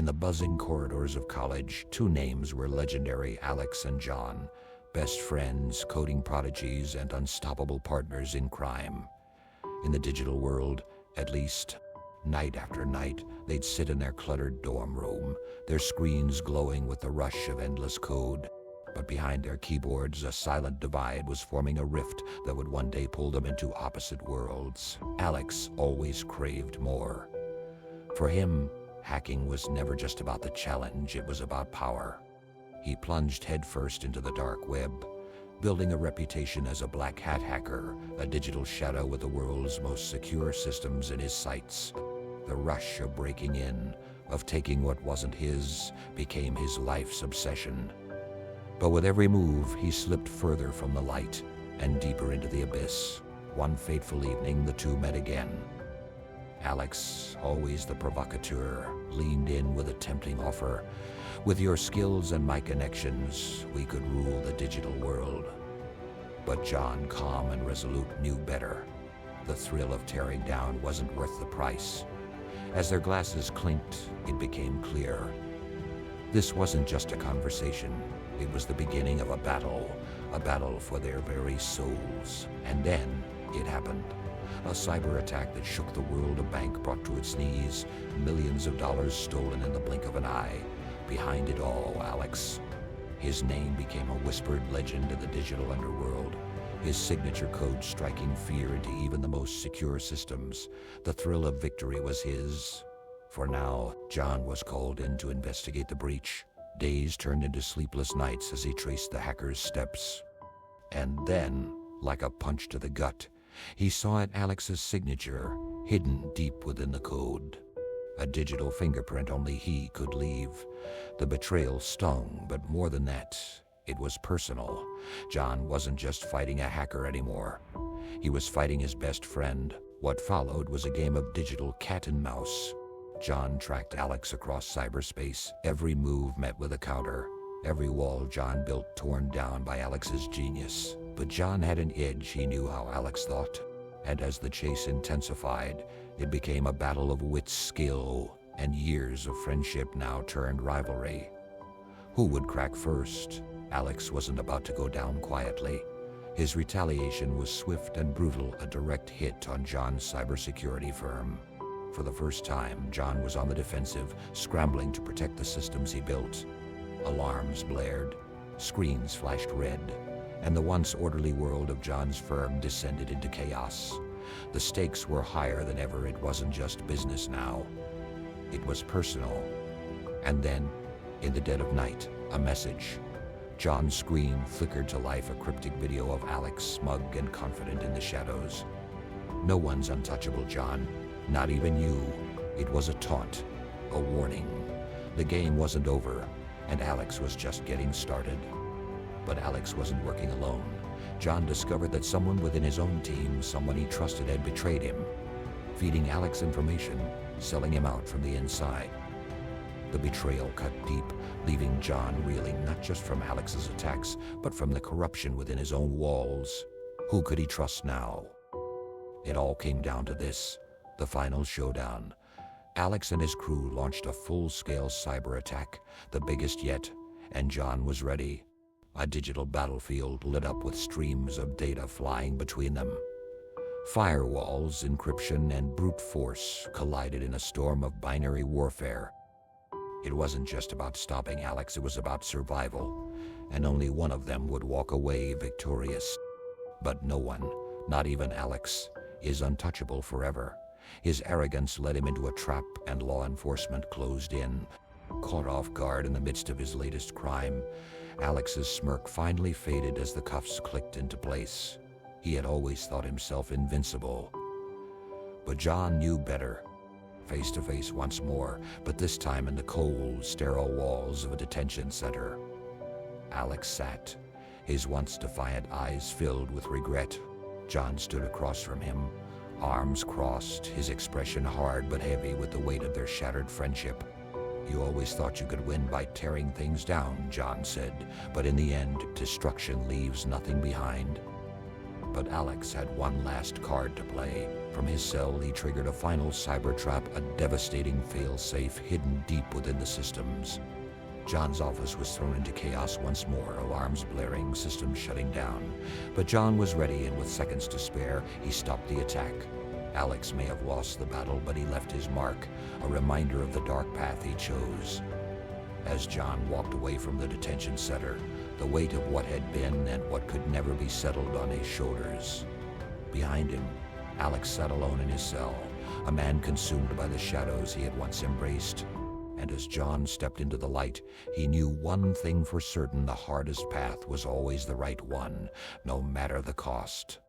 In the buzzing corridors of college, two names were legendary: Alex and John, best friends, coding prodigies, and unstoppable partners in crime. In the digital world, at least, night after night, they'd sit in their cluttered dorm room, their screens glowing with the rush of endless code. But behind their keyboards, a silent divide was forming a rift that would one day pull them into opposite worlds. Alex always craved more. For him, hacking was never just about the challenge, it was about power. He plunged headfirst into the dark web, building a reputation as a black hat hacker, a digital shadow with the world's most secure systems in his sights. The rush of breaking in, of taking what wasn't his, became his life's obsession. But with every move, he slipped further from the light and deeper into the abyss. One fateful evening, the two met again. Alex, always the provocateur, leaned in with a tempting offer. With your skills and my connections, we could rule the digital world. But John, calm and resolute, knew better. The thrill of tearing down wasn't worth the price. As their glasses clinked, it became clear. This wasn't just a conversation. It was the beginning of a battle for their very souls. And then it happened. A cyber attack that shook the world, a bank brought to its knees, millions of dollars stolen in the blink of an eye. Behind it all, Alex. His name became a whispered legend in the digital underworld, his signature code striking fear into even the most secure systems. The thrill of victory was his. For now, John was called in to investigate the breach. Days turned into sleepless nights as he traced the hacker's steps. And then, like a punch to the gut, he saw Alex's signature, hidden deep within the code. A digital fingerprint only he could leave. The betrayal stung, but more than that, it was personal. John wasn't just fighting a hacker anymore. He was fighting his best friend. What followed was a game of digital cat and mouse. John tracked Alex across cyberspace. Every move met with a counter. Every wall John built torn down by Alex's genius. But John had an edge. He knew how Alex thought. And as the chase intensified, it became a battle of wits, skill, and years of friendship now turned rivalry. Who would crack first? Alex wasn't about to go down quietly. His retaliation was swift and brutal, a direct hit on John's cybersecurity firm. For the first time, John was on the defensive, scrambling to protect the systems he built. Alarms blared, screens flashed red, and the once orderly world of John's firm descended into chaos. The stakes were higher than ever. It wasn't just business now. It was personal. And then, in the dead of night, a message. John's screen flickered to life, a cryptic video of Alex, smug and confident in the shadows. "No one's untouchable, John. Not even you." It was a taunt, a warning. The game wasn't over, and Alex was just getting started. But Alex wasn't working alone. John discovered that someone within his own team, someone he trusted, had betrayed him, feeding Alex information, selling him out from the inside. The betrayal cut deep, leaving John reeling not just from Alex's attacks, but from the corruption within his own walls. Who could he trust now? It all came down to this, the final showdown. Alex and his crew launched a full-scale cyber attack, the biggest yet, and John was ready. A digital battlefield lit up with streams of data flying between them. Firewalls, encryption, and brute force collided in a storm of binary warfare. It wasn't just about stopping Alex, it was about survival, and only one of them would walk away victorious. But no one, not even Alex, is untouchable forever. His arrogance led him into a trap, and law enforcement closed in. Caught off guard in the midst of his latest crime, Alex's smirk finally faded as the cuffs clicked into place. He had always thought himself invincible. But John knew better. Face to face once more, but this time in the cold, sterile walls of a detention center. Alex sat, his once defiant eyes filled with regret. John stood across from him, arms crossed, his expression hard but heavy with the weight of their shattered friendship. "You always thought you could win by tearing things down," John said, "but in the end, destruction leaves nothing behind." But Alex had one last card to play. From his cell, he triggered a final cyber trap, a devastating fail-safe hidden deep within the systems. John's office was thrown into chaos once more, alarms blaring, systems shutting down. But John was ready, and with seconds to spare, he stopped the attack. Alex may have lost the battle, but he left his mark, a reminder of the dark path he chose. As John walked away from the detention center, the weight of what had been and what could never be settled on his shoulders. Behind him, Alex sat alone in his cell, a man consumed by the shadows he had once embraced. And as John stepped into the light, he knew one thing for certain: the hardest path was always the right one, no matter the cost.